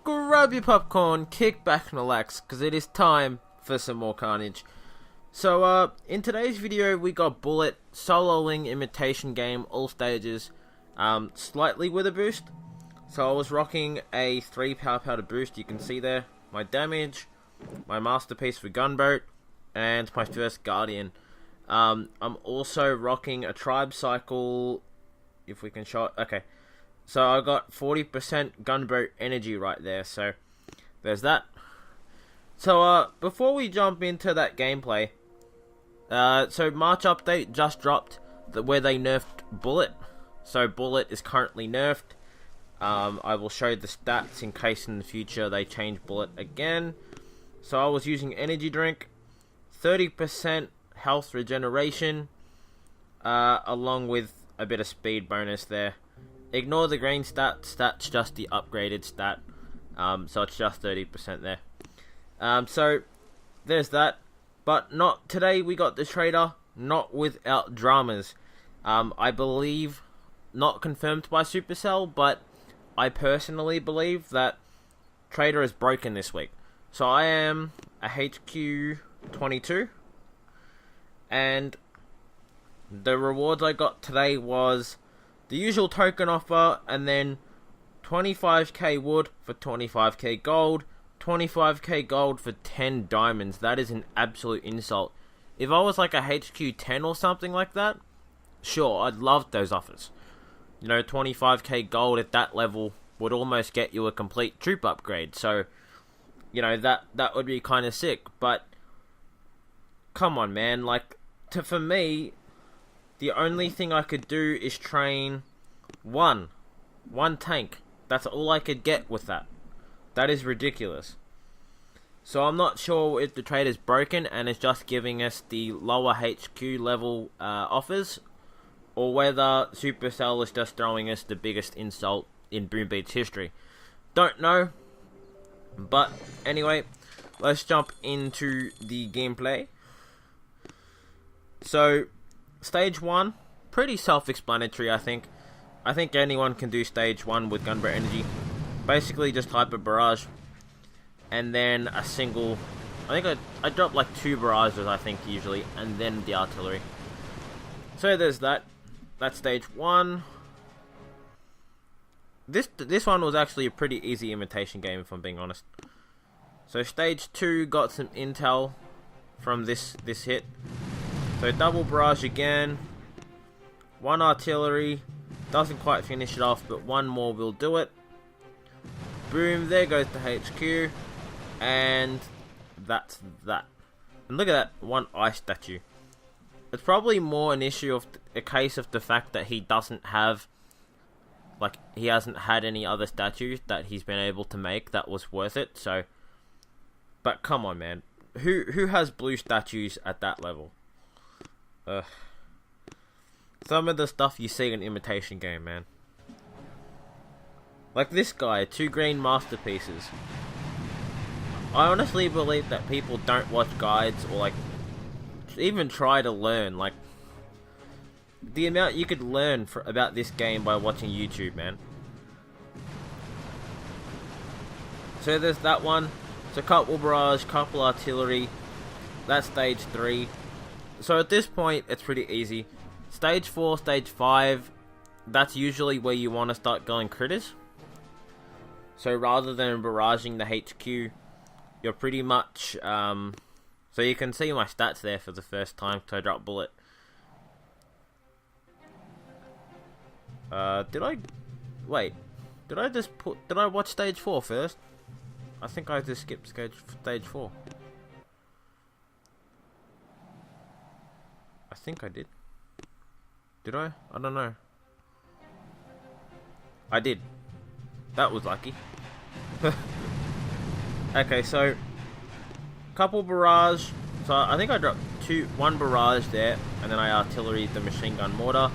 grab your popcorn, kick back and relax, because it is time for some more Karnage. So, in today's video, we got Bullit, soloing imitation game, all stages, slightly with a boost. So I was rocking a 3 power powder boost, you can see there, my damage, my masterpiece for gunboat, and my first guardian. I'm also rocking a tribe cycle, if we can show it, okay. So I got 40% gunboat energy right there, so there's that. So before we jump into that gameplay, so March update just dropped where they nerfed Bullit. So Bullit is currently nerfed. I will show the stats in case in the future they change Bullit again. So I was using energy drink, 30% health regeneration, along with a bit of speed bonus there. Ignore the green stat, stat's just the upgraded stat, so it's just 30% there. So there's that, but not today. We got the trader, not without dramas. I believe, not confirmed by Supercell, but I personally believe that trader is broken this week. So I am a HQ 22, and the rewards I got today was the usual token offer, and then 25k wood for 25k gold, 25k gold for 10 diamonds. That is an absolute insult. If I was like a HQ 10 or something like that, sure, I'd love those offers. You know, 25k gold at that level would almost get you a complete troop upgrade. So, you know, that would be kind of sick. But, come on, man. Like, for me, the only thing I could do is train one tank. That's all I could get with that. That is ridiculous. So I'm not sure if the trade is broken and is just giving us the lower HQ level offers, or whether Supercell is just throwing us the biggest insult in Boom Beats history. Don't know. But anyway, let's jump into the gameplay. So, Stage 1, pretty self-explanatory, I think. I think anyone can do Stage 1 with gunboat energy. Basically, just Hyper Barrage. And then a single... I think I dropped like 2 barrages, I think, usually. And then the artillery. So there's that. That's Stage 1. This one was actually a pretty easy imitation game, if I'm being honest. So Stage 2 got some intel from this hit. So double barrage again, 1 artillery, doesn't quite finish it off, but 1 more will do it. Boom, there goes the HQ, and that's that. And look at that, 1 ice statue. It's probably more an issue of a case of the fact that he doesn't have, like, he hasn't had any other statues that he's been able to make that was worth it, so. But come on, man, who has blue statues at that level? Some of the stuff you see in imitation game, man. Like this guy, 2 green masterpieces. I honestly believe that people don't watch guides or like even try to learn. Like the amount you could learn about this game by watching YouTube, man. So there's that one. So couple barrage, couple artillery. That's Stage 3. So at this point, it's pretty easy. Stage 4, Stage 5, that's usually where you want to start going critters. So rather than barraging the HQ, you're pretty much... so you can see my stats there for the first time, because I dropped Bullit. Wait, did I watch Stage 4 first? I think I just skipped Stage 4. I think I did. Did I? I don't know. I did. That was lucky. Okay, so couple barrage. So I think I dropped 1 barrage there, and then I artillery the machine gun mortar.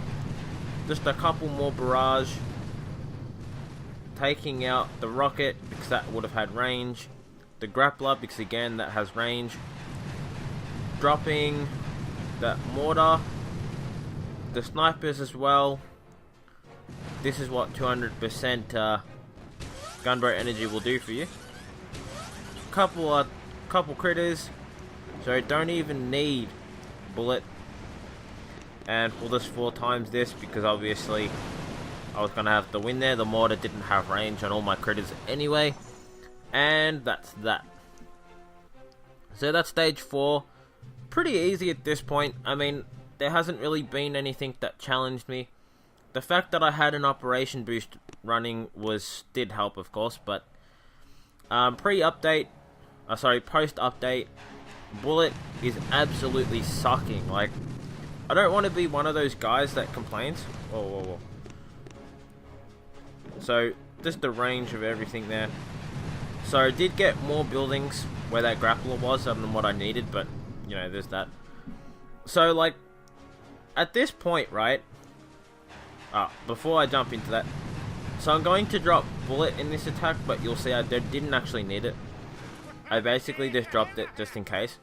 Just a couple more barrage. Taking out the rocket because that would have had range. The grappler because again that has range. Dropping that mortar, the snipers as well. This is what 200% Gunboat Energy will do for you. Couple critters, so don't even need Bullet. And we'll just 4 times this because obviously I was gonna have to win there. The mortar didn't have range on all my critters anyway, and that's that. So that's stage 4. Pretty easy at this point. I mean, there hasn't really been anything that challenged me. The fact that I had an operation boost running did help, of course, but post-update, Bullet is absolutely sucking. Like, I don't want to be one of those guys that complains. Whoa. So, just the range of everything there. So, I did get more buildings where that grappler was other than what I needed, but, you know, there's that. So, like, at this point, right, before I jump into that, so I'm going to drop Bullet in this attack, but you'll see I didn't actually need it. I basically just dropped it just in case.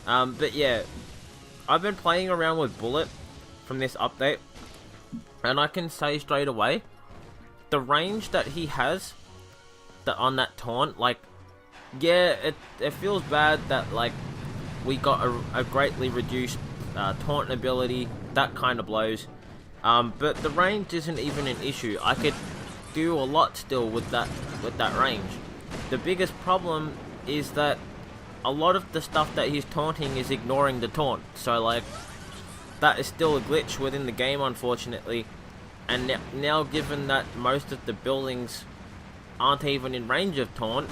But yeah, I've been playing around with Bullet from this update, and I can say straight away, the range that he has on that taunt, like, yeah, it feels bad that, like, we got a greatly reduced taunt ability, that kind of blows. But the range isn't even an issue. I could do a lot still with that range. The biggest problem is that a lot of the stuff that he's taunting is ignoring the taunt. So, like, that is still a glitch within the game, unfortunately. And now given that most of the buildings aren't even in range of taunt,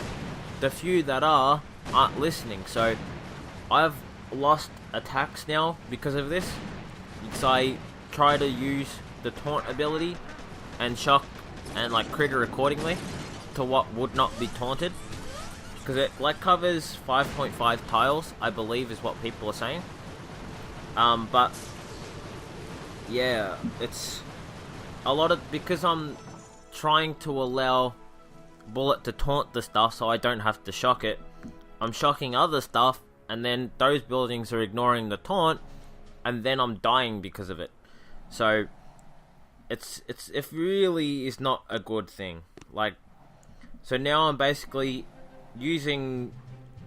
the few that aren't listening. So I've lost attacks now because of this, because I try to use the taunt ability and shock and like critter accordingly to what would not be taunted, because it like covers 5.5 tiles, I believe is what people are saying. But yeah, it's a lot of, because I'm trying to allow Bullet to taunt the stuff so I don't have to shock it, I'm shocking other stuff, and then those buildings are ignoring the taunt, and then I'm dying because of it. So it really is not a good thing. Like, so now I'm basically using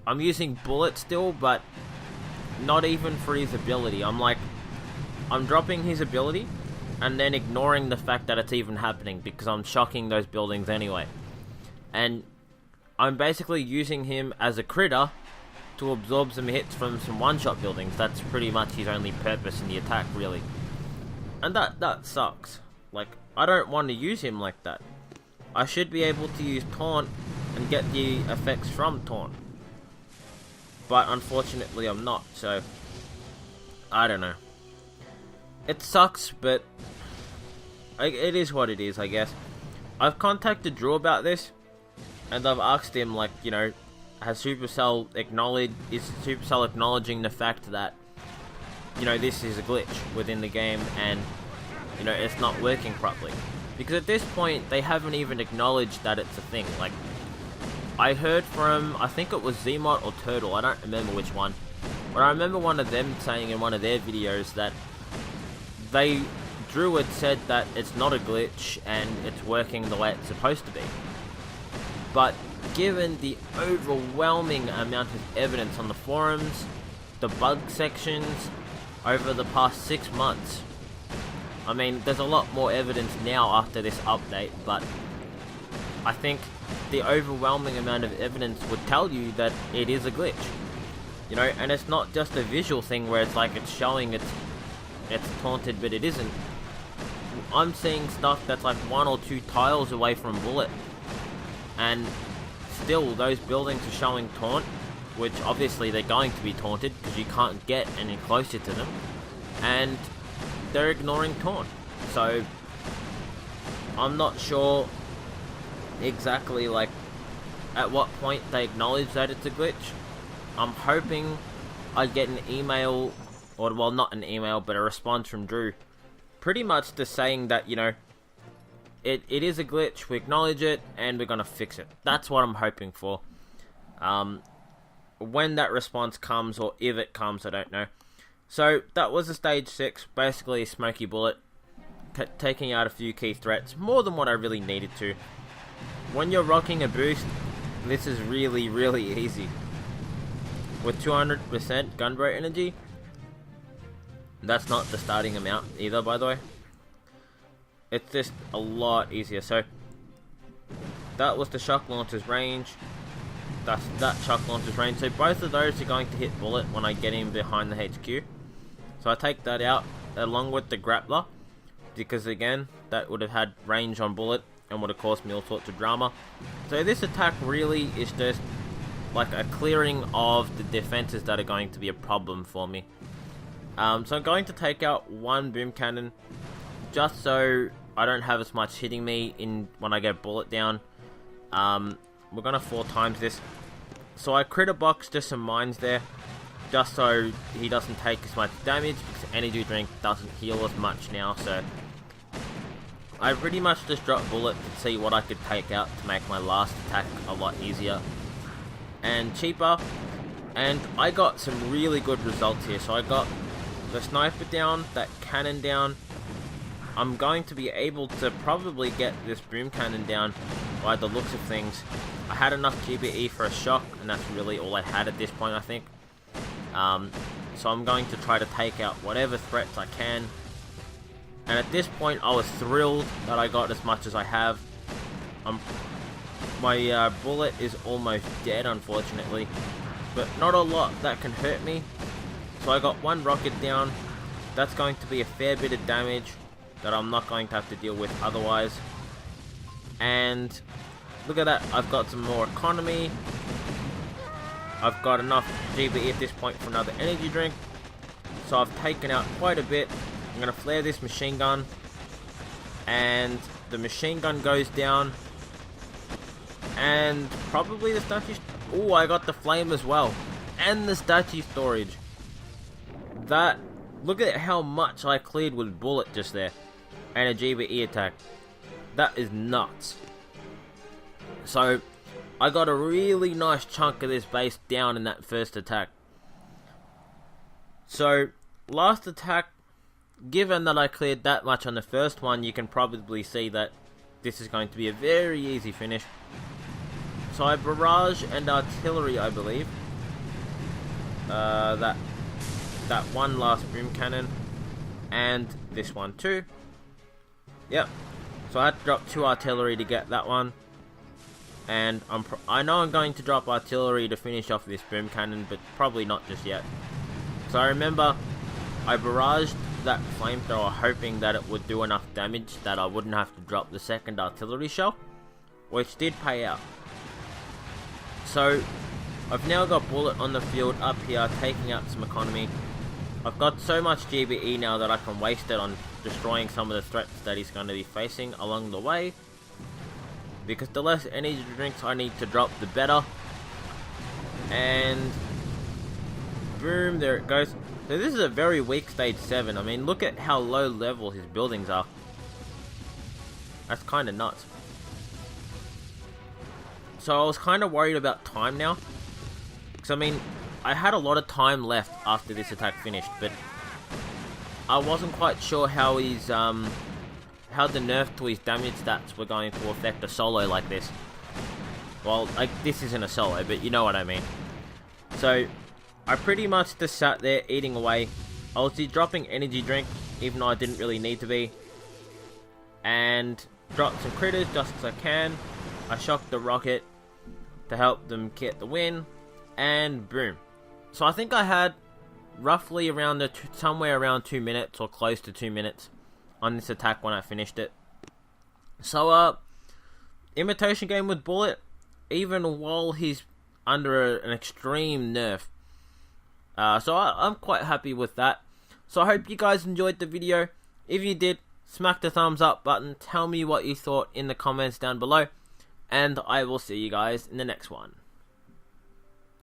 Bullet still, but not even for his ability. I'm dropping his ability and then ignoring the fact that it's even happening because I'm shocking those buildings anyway. And I'm basically using him as a critter to absorb some hits from some one-shot buildings. That's pretty much his only purpose in the attack, really. And that sucks. Like, I don't want to use him like that. I should be able to use taunt and get the effects from taunt. But unfortunately I'm not, so I don't know. It sucks, but it is what it is, I guess. I've contacted Drew about this, and I've asked him, like, you know, is Supercell acknowledging the fact that, you know, this is a glitch within the game and, you know, it's not working properly? Because at this point, they haven't even acknowledged that it's a thing. Like, I heard from, I think it was Zmot or Turtle, I don't remember which one, but I remember one of them saying in one of their videos that Drew had said that it's not a glitch and it's working the way it's supposed to be. But given the overwhelming amount of evidence on the forums, the bug sections, over the past 6 months, I mean, there's a lot more evidence now after this update, but I think the overwhelming amount of evidence would tell you that it is a glitch. You know, and it's not just a visual thing where it's like it's showing it's taunted, but it isn't. I'm seeing stuff that's like 1 or 2 tiles away from Bullet, and still those buildings are showing taunt, which obviously they're going to be taunted because you can't get any closer to them, and they're ignoring taunt. So I'm not sure exactly like at what point they acknowledge that it's a glitch. I'm hoping I get an email, or well, not an email, but a response from Drew, pretty much just saying that, you know, it is a glitch, we acknowledge it, and we're gonna fix it. That's what I'm hoping for. When that response comes, or if it comes, I don't know. So, that was a stage 6, basically a smoky Bullet, taking out a few key threats, more than what I really needed to. when you're rocking a boost, this is really easy. With 200% gun rate energy, that's not the starting amount either, by the way. It's just a lot easier. So that was the shock launcher's range. That's that shock launcher's range. So both of those are going to hit Bullit when I get in behind the HQ. So I take that out along with the grappler, because again, that would have had range on Bullit and would have caused me all sorts of drama. So this attack really is just like a clearing of the defenses that are going to be a problem for me. So I'm going to take out one boom cannon, just so I don't have as much hitting me in when I get Bullit down. We're gonna 4 times this. So I crit a box just some mines there, just so he doesn't take as much damage, because energy drink doesn't heal as much now. So I pretty much just dropped Bullit to see what I could take out to make my last attack a lot easier and cheaper. And I got some really good results here. So I got the sniper down, that cannon down. I'm going to be able to probably get this boom cannon down by the looks of things. I had enough GBE for a shock, and that's really all I had at this point, I think. So I'm going to try to take out whatever threats I can. And at this point, I was thrilled that I got as much as I have. My Bullet is almost dead, unfortunately, but not a lot that can hurt me. So I got one rocket down. That's going to be a fair bit of damage that I'm not going to have to deal with otherwise. And look at that, I've got some more economy. I've got enough GBE at this point for another energy drink. So I've taken out quite a bit. I'm going to flare this machine gun. And the machine gun goes down. And probably the statue... Oh, I got the flame as well. And the statue storage. That... Look at how much I cleared with Bullit just there. And a GBE attack. That is nuts. So, I got a really nice chunk of this base down in that first attack. So, last attack, given that I cleared that much on the first one, you can probably see that this is going to be a very easy finish. So I barrage and artillery, I believe. That one last boom cannon. And this one too. Yep. So I had to drop 2 artillery to get that one. And I know I'm going to drop artillery to finish off this boom cannon, but probably not just yet. So I remember I barraged that flamethrower hoping that it would do enough damage that I wouldn't have to drop the second artillery shell, which did pay out. So I've now got Bullit on the field up here taking out some economy. I've got so much GBE now that I can waste it on destroying some of the threats that he's going to be facing along the way. Because the less energy drinks I need to drop, the better. And boom, there it goes. So this is a very weak stage 7. I mean, look at how low level his buildings are. That's kind of nuts. So I was kind of worried about time now. Because I mean, I had a lot of time left after this attack finished, but I wasn't quite sure how his how the nerf to his damage stats were going to affect a solo like this. Well, like, this isn't a solo, but you know what I mean. So I pretty much just sat there eating away. I was dropping energy drink, even though I didn't really need to be, and dropped some critters just as I can. I shocked the rocket to help them get the win, and boom. So I think I had roughly around somewhere around 2 minutes or close to 2 minutes on this attack when I finished it. So imitation game with Bullit, even while he's under an extreme nerf. So I'm quite happy with that. So I hope you guys enjoyed the video. If you did, smack the thumbs up button. Tell me what you thought in the comments down below. And I will see you guys in the next one.